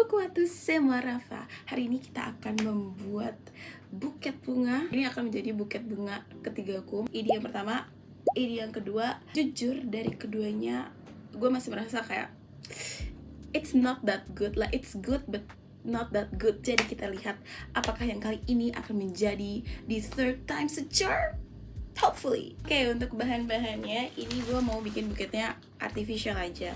Kuatu Semua Rafa. Hari ini kita akan membuat buket bunga. Ini akan menjadi buket bunga ketigaku. Ide yang pertama, ide yang kedua. Jujur dari keduanya, gue masih merasa kayak it's not that good. Like it's good but not that good. Jadi kita lihat apakah yang kali ini akan menjadi the third time's a charm. Hopefully. Oke, untuk bahan-bahannya ini gue mau bikin buketnya artificial aja.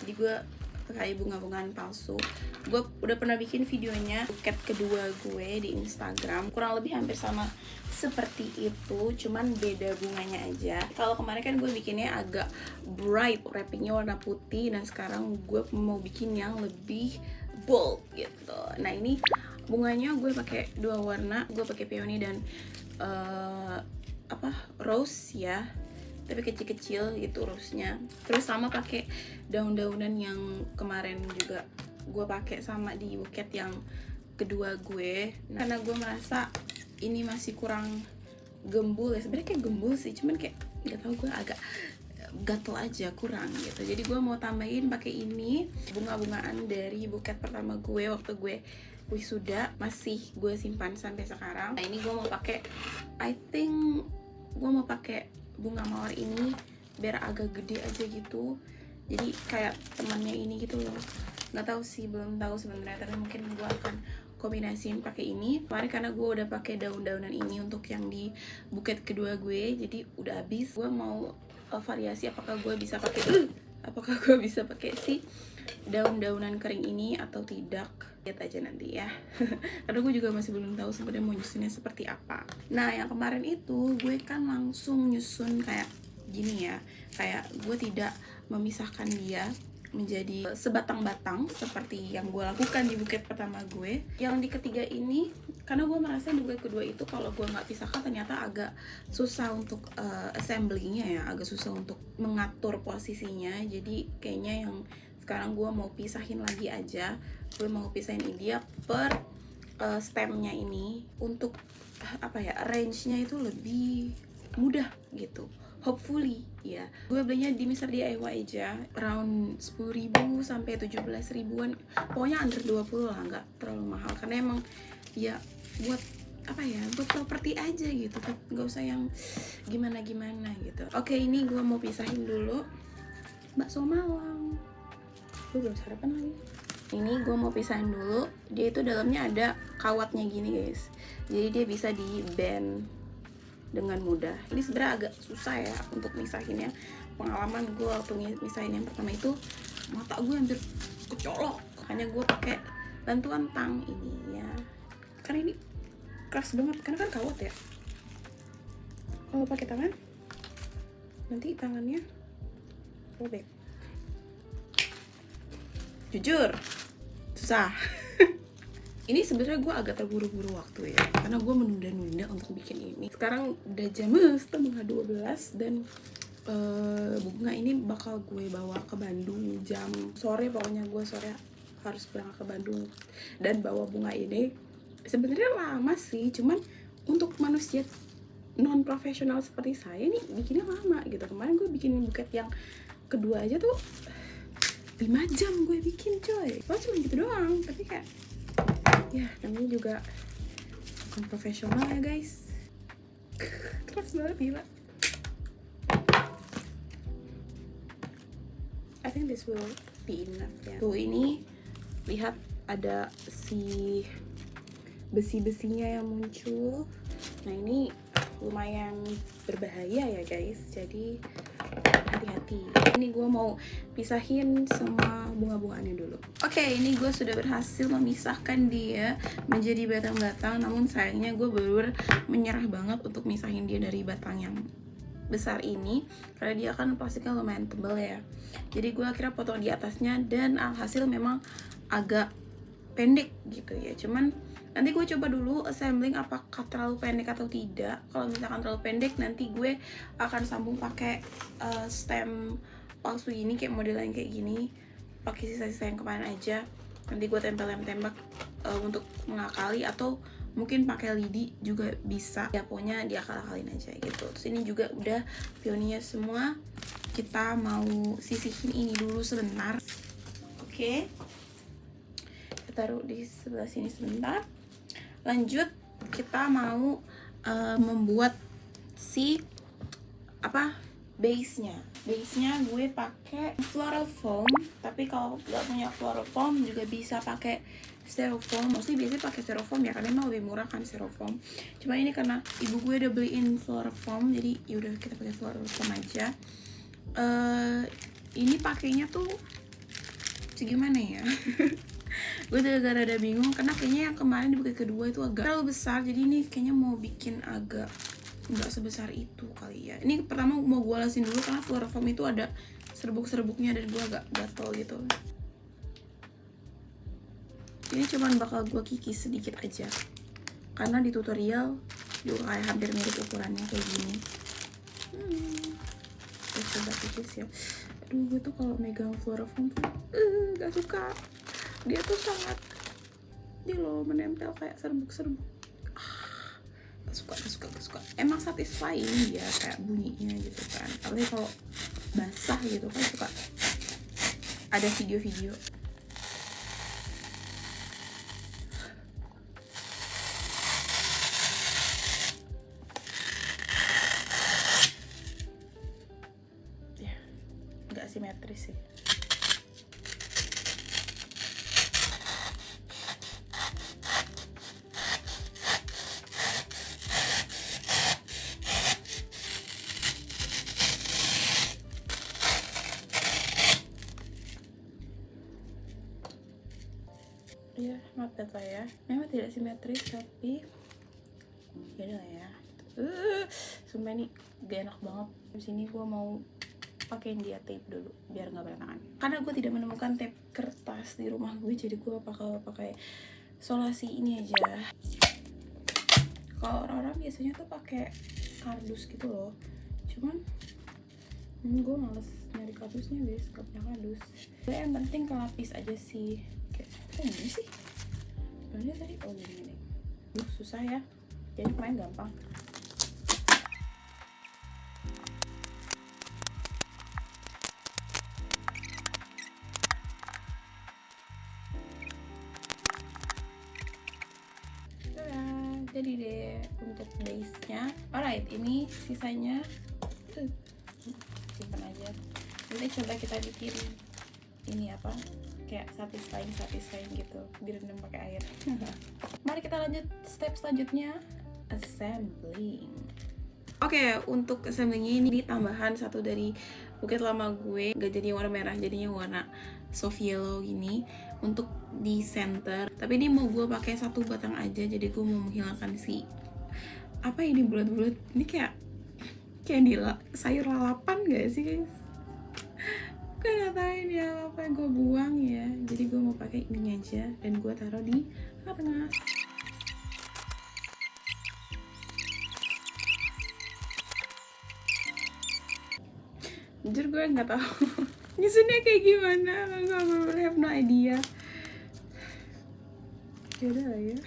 Jadi gue pakai bunga-bungaan palsu. Gue udah pernah bikin videonya buket kedua gue di Instagram. Kurang lebih hampir sama seperti itu, cuman beda bunganya aja. Kalau kemarin kan gue bikinnya agak bright, wrappingnya warna putih. Dan sekarang gue mau bikin yang lebih bold gitu. Nah ini bunganya gue pakai dua warna. Gue pakai peony dan rose ya, tapi kecil-kecil gitu rose-nya. Terus sama pakai daun-daunan yang kemarin juga gue pakai sama di buket yang kedua gue. Nah, karena gue merasa ini masih kurang gembul ya, sebenarnya kayak gembul sih, cuman kayak nggak tahu, gue agak gatel aja, kurang gitu. Jadi gue mau tambahin pakai ini bunga-bungaan dari buket pertama gue waktu gue wisuda, masih gue simpan sampai sekarang. Nah ini gue mau pakai, I think gue mau pakai bunga mawar ini biar agak gede aja gitu, jadi kayak temannya ini gitu loh. Nggak tahu sih, belum tahu sebenarnya, tapi mungkin gue akan kombinasiin pakai ini. Kemarin karena gue udah pakai daun-daunan ini untuk yang di buket kedua gue, jadi udah habis. Gue mau variasi apakah gue bisa pakai si daun-daunan kering ini atau tidak. Lihat aja nanti ya. Karena gue juga masih belum tahu sebenarnya mau nyusunnya seperti apa. Nah yang kemarin itu gue kan langsung nyusun kayak gini ya, kayak gue tidak memisahkan dia menjadi sebatang-batang seperti yang gue lakukan di buket pertama gue. Yang di ketiga ini, karena gue merasa di buket kedua itu kalau gue nggak pisahkan ternyata agak susah untuk assemblingnya ya, agak susah untuk mengatur posisinya. Jadi kayaknya yang sekarang gue mau pisahin lagi aja. Gue mau pisahin dia per stemnya ini untuk range-nya itu lebih mudah gitu. Hopefully ya. Gue belinya di Mr. DIY aja, around 10.000 sampai 17.000-an. Pokoknya under 20 lah, nggak terlalu mahal. Karena emang ya buat buat properti aja gitu, nggak usah yang gimana-gimana gitu. Oke, ini gue mau pisahin dulu bakso Malang. Gue belum sarapan lagi. Ini gue mau pisahin dulu. Dia itu dalamnya ada kawatnya gini guys, jadi dia bisa di bend dengan mudah. Ini sebenarnya agak susah ya untuk misahinnya. Pengalaman gue waktu misahin yang pertama itu, mata gue hampir kecolok. Makanya gue pakai bantuan tang ini ya, karena ini keras banget, karena kan kawat ya. Kalau pakai tangan nanti tangannya robek. Jujur susah. Ini sebenarnya gue agak terburu-buru waktu ya, karena gue menunda-nunda untuk bikin ini. Sekarang udah jam 11:30 dan bunga ini bakal gue bawa ke Bandung jam sore. Pokoknya gue sore harus berangkat ke Bandung dan bawa bunga ini. Sebenarnya lama sih, cuman untuk manusia non profesional seperti saya nih bikinnya lama gitu. Kemarin gue bikin buket yang kedua aja tuh 5 jam gue bikin coy. Cuma gitu doang, tapi kayak ya namanya juga bukan profesional ya guys. Keras banget gila. I think this will be enough ya. Tuh ini lihat ada si besi-besinya yang muncul. Nah ini lumayan berbahaya ya guys, jadi hati-hati. Ini gue mau pisahin semua bunga-bungaannya dulu. Oke, ini gue sudah berhasil memisahkan dia menjadi batang-batang. Namun sayangnya gue baru menyerah banget untuk misahin dia dari batang yang besar ini, karena dia kan plastiknya lumayan tebal ya. Jadi gue akhirnya potong di atasnya dan alhasil memang agak pendek gitu ya. Cuman nanti gue coba dulu assembling apakah terlalu pendek atau tidak. Kalau misalkan terlalu pendek, nanti gue akan sambung pakai stem palsu ini, kayak model yang kayak gini, pakai sisa-sisa yang kemarin aja. Nanti gue tempel-tembak untuk mengakali, atau mungkin pakai lidi juga bisa ya, pokoknya diakal-akalin aja gitu. Terus ini juga udah peoninya semua. Kita mau sisihin ini dulu sebentar. Oke. taruh di sebelah sini sebentar. Lanjut, kita mau membuat si base-nya gue pakai floral foam, tapi kalau nggak punya floral foam juga bisa pakai styrofoam. Mostly biasanya pakai styrofoam ya, karena emang lebih murah kan styrofoam. Cuma ini karena ibu gue udah beliin floral foam, jadi yaudah kita pakai floral foam aja. Ini pakainya tuh segimana ya? Gue juga rada bingung karena kayaknya yang kemarin di buket kedua itu agak terlalu besar, jadi ini kayaknya mau bikin agak nggak sebesar itu kali ya. Ini pertama mau gue alasin dulu karena floral foam itu ada serbuk-serbuknya dan gue agak gatel gitu. Ini cuman bakal gue kikis sedikit aja karena di tutorial juga kayak hampir mirip ukurannya kayak gini. Terus coba kikis ya. Aduh, gue tuh kalau megang floral foam tuh gak suka. Dia tuh sangat menempel kayak serbuk-serbuk. Gak suka. Emang satisfying ya kayak bunyinya gitu kan. Apalagi kalau basah gitu kan suka ada video-video. Ya, nggak simetris sih. Ya, not bad lah ya. Memang tidak simetris tapi ya udah lah ya. Sumpah ini gak enak banget. Di sini gue mau pakein dia tape dulu biar nggak berantakan. Karena gue tidak menemukan tape kertas di rumah gue, jadi gue bakal pakai solasi ini aja. Kalau orang-orang biasanya tuh pakai kardus gitu loh. Cuman gue males nyari kardusnya guys, gak punya kardus. Gue yang penting kelapis aja sih. Gini sih sebenarnya tadi gini. Susah ya, jadi main gampang. Jadi deh untuk base nya. Alright, ini sisanya simpan aja. Nanti coba kita bikin ini kayak satisfying gitu, direndam pakai air. Mari kita lanjut step selanjutnya, assembling. Oke, untuk assemblingnya ini tambahan satu dari buket lama gue, gak jadi warna merah, jadinya warna soft yellow gini untuk di center. Tapi ini mau gue pakai satu batang aja, jadi gue mau menghilangkan si ini bulat-bulat. Ini kayak di sayur lalapan gak sih guys? Gue gak tau ini apa yang gue buang ya, jadi gue mau pakai ini aja dan gue taruh di tengah. Jujur gue nggak tahu nyusunnya kayak gimana, gue have no idea. Yaudah lah ya.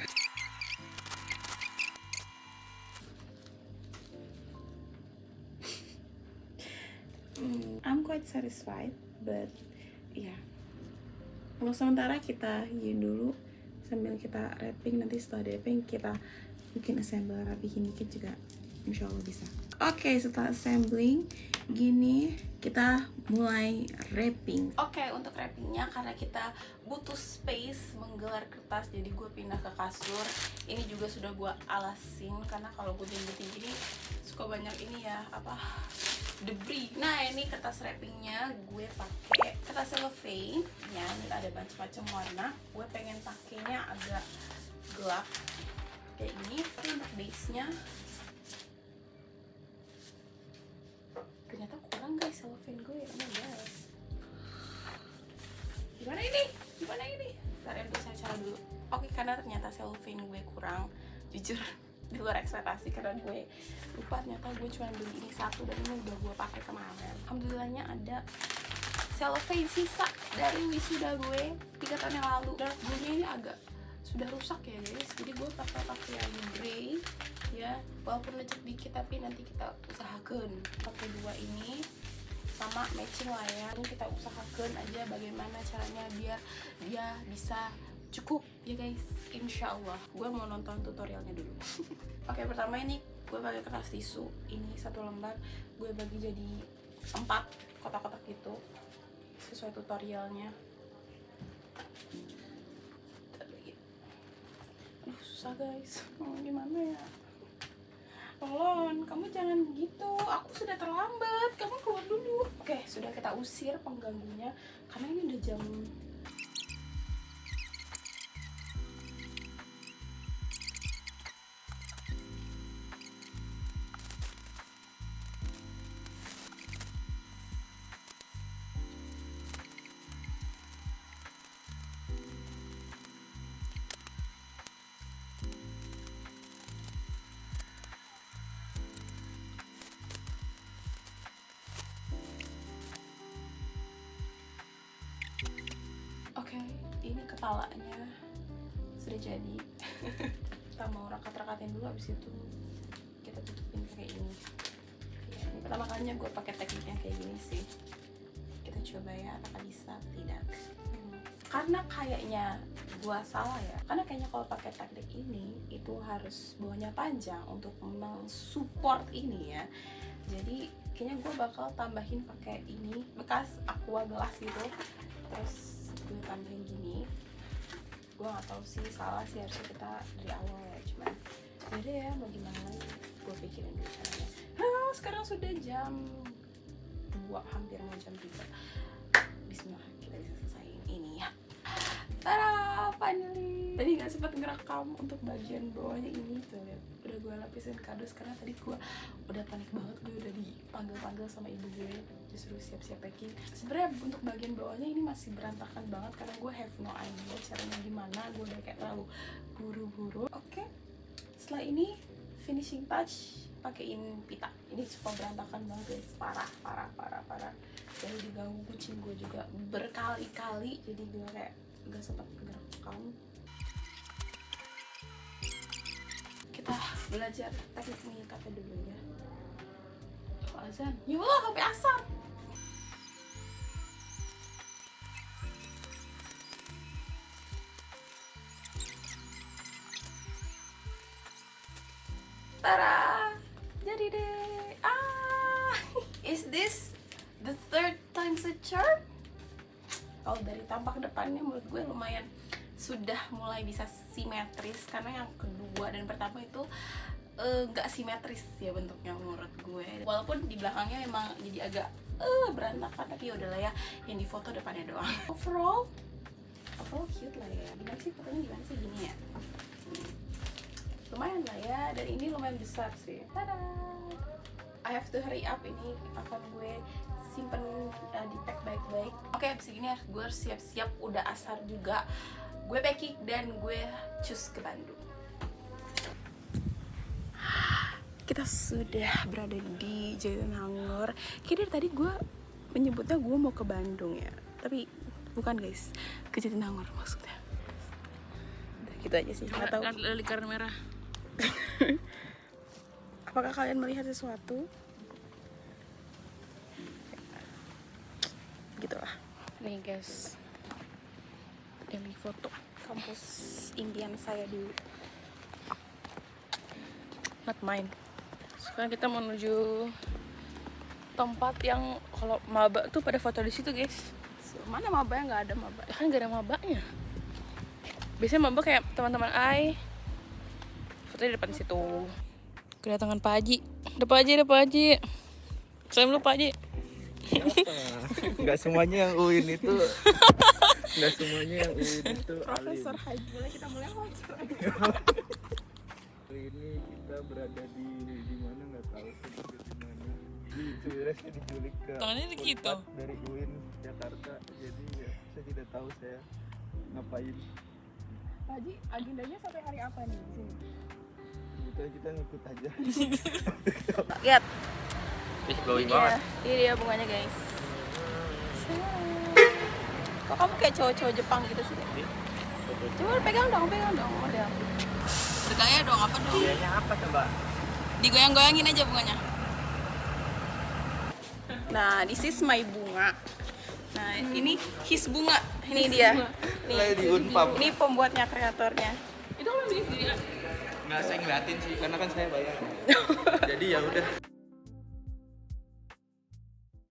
I'm quite satisfied, but ya untuk sementara kita gini dulu sambil kita wrapping. Nanti setelah wrapping kita bikin assemble rapihin dikit juga, insya Allah bisa. Oke, setelah assembling gini kita mulai wrapping. Oke, untuk wrappingnya karena kita butuh space menggelar kertas, jadi gue pindah ke kasur. Ini juga sudah gue alasin karena kalau gue diam-diam gini suka banyak ini ya debris. Nah, ini kertas wrappingnya gue pakai kertas cellophane ya, ini ada macam-macam warna. Gue pengen pakainya agak gelap kayak ini. Tapi untuk base nya ternyata kurang guys cellophane gue ya. Gimana ini? Ntar ya, saya cara dulu. Oke, karena ternyata cellophane gue kurang, jujur di luar ekspektasi, karena gue lupa ternyata gue cuma beli ini satu dan ini udah gue pakai kemarin. Alhamdulillahnya ada cellophane sisa dari wisuda gue 3 tahun yang lalu. Dan bluenya ini agak sudah rusak ya guys, jadi gue pakai yang grey ya, walaupun lecek dikit tapi nanti kita usahakan pakai 2 ini sama matching lah ya. Ini kita usahakan aja bagaimana caranya biar dia bisa cukup ya guys, insya Allah. Gue mau nonton tutorialnya dulu. Oke, pertama ini gue pakai kertas tisu. Ini 1 lembar, gue bagi jadi 4 kotak-kotak gitu sesuai tutorialnya. Aduh, susah guys, gimana ya? Tolong, kamu jangan gitu, aku sudah terlambat, kamu keluar dulu. Oke, sudah kita usir pengganggunya karena ini udah jam. Oke, ini kepalanya sudah jadi. Kita mau rakat-rakatin dulu, abis itu kita tutupin kayak ini. Ya, ini pertama kalinya gue pakai tekniknya kayak gini sih. Kita coba ya, apakah bisa tidak. Karena kayaknya gue salah ya. Karena kayaknya kalau pakai teknik ini itu harus bawahnya panjang untuk mensupport ini ya. Jadi kayaknya gue bakal tambahin pakai ini bekas aqua gelas gitu. Terus gue tambahin gini. Gue gak tahu sih, salah sih, harusnya kita dari awal ya, cuman beda ya, mau gimana lagi, gue pikirin dulu caranya. Sekarang sudah jam 2, hampir mau jam 3. Bismillah, kita bisa selesaiin ini ya. Tada, finally. Tadi gak sempat ngerekam untuk bagian bawahnya ini tuh, lihat. Udah gue lapisin kardus karena tadi gue udah panik banget. Gue udah dipanggil-panggil sama ibu gue, disuruh siap-siap packing. Sebenarnya untuk bagian bawahnya ini masih berantakan banget karena gue have no idea caranya gimana. Gue udah kayak terlalu buru-buru. Oke, setelah ini finishing touch, pakein pita. Ini super berantakan banget guys, parah. Jadi diganggu kucing gue juga berkali-kali, jadi gue kayak gak sempat ngerekam. Kita belajar teknik mengikatnya dulu ya. Oh, azan, ya Allah, sampai asar. Tada, jadi deh. Is this the 3rd time a charm? Kalau dari tampak depannya menurut gue lumayan sudah mulai bisa simetris, karena yang kedua dan pertama itu nggak simetris ya bentuknya menurut gue. Walaupun di belakangnya emang jadi agak berantakan, tapi yaudahlah ya, yang di foto depannya doang. Overall cute lah ya. Gimana sih fotonya, gimana sih, gini ya? Lumayan lah ya, dan ini lumayan besar sih. Tada! I have to hurry up, ini akan gue simpen di pack baik-baik. Oke, abis ini gue harus siap-siap, udah asar juga. Gue packing dan gue cus ke Bandung. Kita sudah berada di Jatinangor. Kayaknya dari tadi gue menyebutnya gue mau ke Bandung ya, tapi bukan guys, ke Jatinangor maksudnya. Udah gitu aja sih, nggak tahu. Lingkaran merah. Apakah kalian melihat sesuatu? Gitulah. Nih guys, daily foto kampus impian saya dulu, not mine. Sekarang kita menuju tempat yang kalau maba tuh pada foto di situ guys. Mana mabanya? Nggak ada maba. Ya kan nggak ada mabanya. Biasanya maba kayak teman-teman foto di depan situ. Kedatangan Pak Haji. Ada Pak Haji. Saya dulu Pak Haji. Nggak semuanya yang UIN itu Profesor Haji. Kita mulai wawancara. Hari ini kita berada di mana nggak tahu sih di mana. Sebenarnya saya diculik ke Unpad dari UIN Jakarta, jadi ya, saya tidak tahu saya ngapain. Pak Haji, agendanya sampai hari apa nih di sini? Kita ngikut aja. Lihat. Ih, glowing banget. Ini dia bunganya guys. Kok kamu kayak cowok-cowok Jepang gitu sih? Coba pegang dong model. Bergaya dong, apa dong? Gayanya apa coba? Digoyang-goyangin aja bunganya. Nah, this is my bunga. Nah, ini his bunga. Ini dia. Mulai di Unpam. Ini pembuatnya, kreatornya. Itu kan bikin sendiri. Nggak, saya ngeliatin sih karena kan saya bayar. Jadi ya udah.